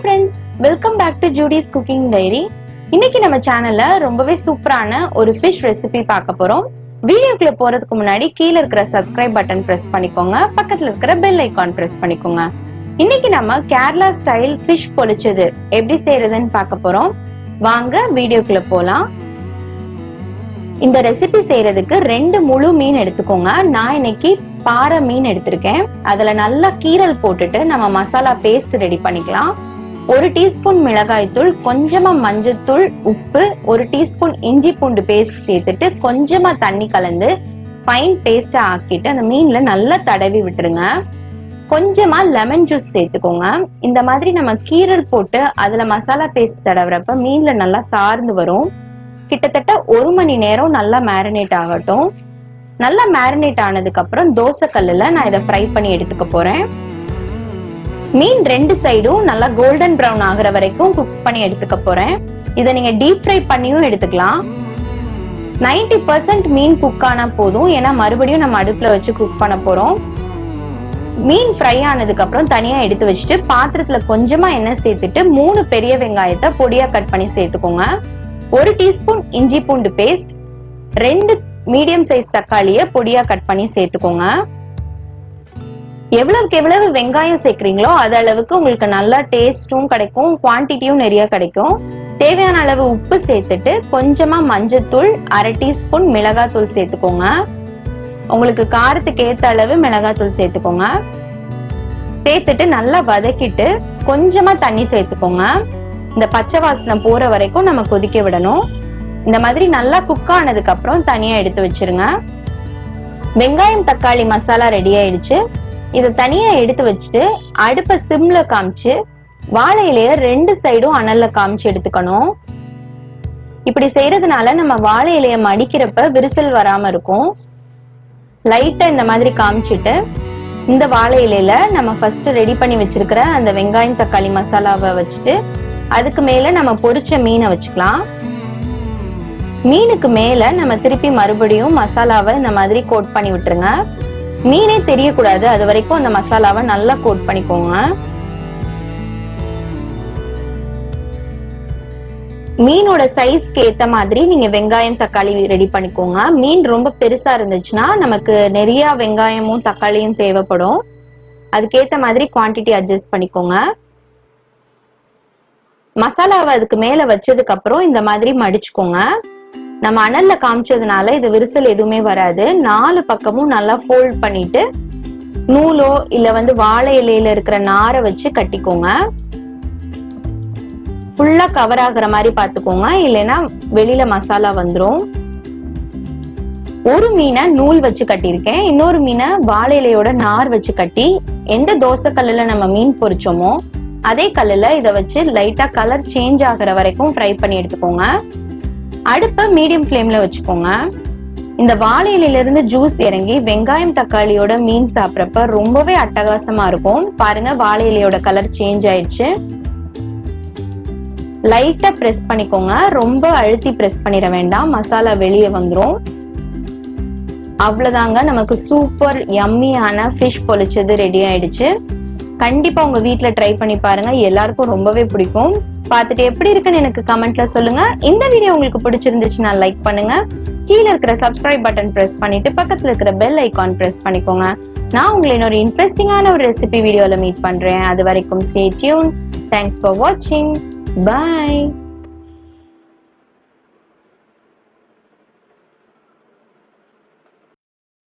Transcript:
friends, welcome back to Judy's Cooking Diary. இன்னைக்கு நம்ம சேனல்ல ரொம்பவே சூப்பரான ஒரு fish ரெசிபி பார்க்க போறோம். வீடியோக்குள்ள போறதுக்கு முன்னாடி கீழ இருக்கிற subscribe பட்டன் பிரஸ் பண்ணிக்கோங்க. பக்கத்துல இருக்கிற bell icon பிரஸ் பண்ணிக்கோங்க. இன்னைக்கு நம்ம கேரளா ஸ்டைல் fish பொரிச்சது எப்படி செய்யறதுன்னு பார்க்க போறோம். வாங்க வீடியோக்குள்ள போலாம். இந்த ரெசிபி செய்யறதுக்கு 2 முழு மீன் எடுத்துக்கோங்க. நான் இன்னைக்கு பாறை மீன் எடுத்திருக்கேன். அதுல நல்லா கீரல் போட்டுட்டு நம்ம மசாலா பேஸ்ட் ரெடி பண்ணிக்கலாம். 1 டீஸ்பூன் மிளகாய் தூள், கொஞ்சமா மஞ்சள், உப்பு, 1 டீஸ்பூன் இஞ்சி பூண்டு பேஸ்ட் சேர்த்துட்டு கொஞ்சமா தண்ணி கலந்து ஃபைன் பேஸ்டா ஆக்கிட்டு அந்த மீன்ல நல்லா தடவி விட்டுருங்க. கொஞ்சமா லெமன் ஜூஸ் சேர்த்துக்கோங்க. இந்த மாதிரி நம்ம கீரல் போட்டு அதுல மசாலா பேஸ்ட் தடவுறப்ப மீன்ல நல்லா சார்ந்து வரும். கிட்டத்தட்ட 1 மணி நேரம் நல்லா மேரினேட் ஆகட்டும். நல்லா மேரினேட் ஆனதுக்கு அப்புறம் தோசை கல்லுல நான் இதை ஃப்ரை பண்ணி எடுத்துக்க போறேன். மீன் 2 சைடும் நல்லா கோல்டன் பிரவுன் ஆகுற வரைக்கும் குக் பண்ணி எடுத்துக்க போறேன். இதை நீங்க டீப் ஃப்ரை பண்ணியும் எடுத்துக்கலாம். 90% மீன் குக் ஆனா போதும், ஏன்னா மறுபடியும் நம்ம அடுப்புல வச்சு குக் பண்ண போறோம். மீன் ஃப்ரை ஆனதுக்கு அப்புறம் தனியா எடுத்து வச்சுட்டு பாத்திரத்துல கொஞ்சமா எண்ணெய் சேர்த்துட்டு 3 பெரிய வெங்காயத்தை பொடியா கட் பண்ணி சேர்த்துக்கோங்க. 1 டீஸ்பூன் இஞ்சி பூண்டு பேஸ்ட், 2 மீடியம் சைஸ் தக்காளியை பொடியா கட் பண்ணி சேர்த்துக்கோங்க. எவ்வளவுக்கு எவ்வளவு வெங்காயம் சேர்க்கிறீங்களோ அது அளவுக்கு உங்களுக்கு நல்லா டேஸ்டும் கிடைக்கும், குவான்டிட்டியும் நிறைய கிடைக்கும். தேவையான அளவு உப்பு சேர்த்துட்டு கொஞ்சமா மஞ்சத்தூள், 1/2 டீஸ்பூன் மிளகாத்தூள் சேர்த்துக்கோங்க. உங்களுக்கு காரத்துக்கு ஏத்த அளவு மிளகாத்தூள் சேர்த்துக்கோங்க. சேர்த்துட்டு நல்லா வதக்கிட்டு கொஞ்சமா தண்ணி சேர்த்துக்கோங்க. இந்த பச்சை வாசனை போற வரைக்கும் நம்ம கொதிக்க விடணும். இந்த மாதிரி நல்லா குக் ஆனதுக்கு அப்புறம் தனியா எடுத்து வச்சிருங்க. வெங்காயம் தக்காளி மசாலா ரெடி ஆயிடுச்சு. இதை தனியா எடுத்து வச்சுட்டு அடுப்பை சிம்ல காமிச்சு வாழை இலைய 2 சைடும் அனல்ல காமிச்சு எடுத்துக்கணும். இப்படி செய்யறதுனால நம்ம வாழை இலைய மடிக்கிறப்ப விரிசல் வராம இருக்கும். லைட்டா இந்த மாதிரி காமிச்சிட்டு இந்த வாழை இலையில நம்ம ஃபர்ஸ்ட் ரெடி பண்ணி வச்சிருக்கிற அந்த வெங்காயம் தக்காளி மசாலாவை வச்சுட்டு அதுக்கு மேல நம்ம பொரிச்ச மீனை வச்சுக்கலாம். மீனுக்கு மேல நம்ம திருப்பி மறுபடியும் மசாலாவை இந்த மாதிரி கோட் பண்ணி விட்டுருங்க. மீனே தெரியக்கூடாது, அது வரைக்கும் அந்த மசாலாவை நல்லா கோட் பண்ணிக்கோங்க. மீனோட சைஸ்க்கு ஏத்த மாதிரி நீங்க வெங்காயம் தக்காளி ரெடி பண்ணிக்கோங்க. மீன் ரொம்ப பெருசா இருந்துச்சுன்னா நமக்கு நிறைய வெங்காயமும் தக்காளியும் தேவைப்படும். அதுக்கேத்த மாதிரி குவான்டிட்டி அட்ஜஸ்ட் பண்ணிக்கோங்க. மசாலாவை அதுக்கு மேல வச்சதுக்கு அப்புறம் இந்த மாதிரி மடிச்சுக்கோங்க. நம்ம அனல்ல காமிச்சதுனால இது விரிசல் எதுவுமே வராது. 4 பக்கமும் நல்லா ஃபோல்ட் பண்ணிட்டு நூலோ இல்ல வாழை இலையில இருக்கிற நாரை வச்சு கட்டிக்கோங்க. ஃபுல்லா கவர் ஆகுற மாதிரி பாத்துக்கோங்க, இல்லைன்னா வெளியில மசாலா வந்துரும். ஒரு மீனை நூல் வச்சு கட்டியிருக்கேன், இன்னொரு மீனை வாழை இலையோட நார் வச்சு கட்டி எந்த தோசை கல்லுல நம்ம மீன் பொரிச்சோமோ அதே கல்லுல இதை வச்சு லைட்டா கலர் சேஞ்ச் ஆகுற வரைக்கும் ஃப்ரை பண்ணி எடுத்துக்கோங்க. அடுப்பை மீடியம் ஃப்ளேம்ல வச்சுக்கோங்க. இந்த வாழை இலையில இருந்து ஜூஸ் இறங்கி வெங்காயம் தக்காளியோட மீன் சாப்பிட்றப்ப ரொம்பவே அட்டகாசமா இருக்கும். பாருங்க, வாழை இலையோட கலர் சேஞ்ச் ஆயிடுச்சு. லைட்டா பிரஸ் பண்ணிக்கோங்க, ரொம்ப அழுத்தி பிரஸ் பண்ணிட வேண்டாம், மசாலா வெளியே வந்துரும். அவ்வளவுதாங்க, நமக்கு சூப்பர் யம்மியான ஃபிஷ் பொரிச்சது ரெடி ஆயிடுச்சு. கண்டிப்பா உங்க வீட்ல ட்ரை பண்ணி பாருங்க, எல்லாருக்கும் ரொம்பவே பிடிக்கும். பார்த்துட்டு எப்படி இருக்குன்னு எனக்கு கமெண்ட்ல சொல்லுங்க. இந்த வீடியோ உங்களுக்கு பிடிச்சிருந்துச்சுன்னா லைக் பண்ணுங்க. கீழே இருக்கிற சப்ஸ்கிரைப் பட்டன் பிரஸ் பண்ணிட்டு பக்கத்துல இருக்கிற பெல் ஐகான் பிரஸ் பண்ணிக்கோங்க. நான் உங்களை இன்னொரு இன்ட்ரெஸ்டிங்கான ஒரு ரெசிபி வீடியோல மீட் பண்றேன். அது வரைக்கும் ஸ்டே டியூன். தேங்க்ஸ் ஃபார் வாட்சிங். பை.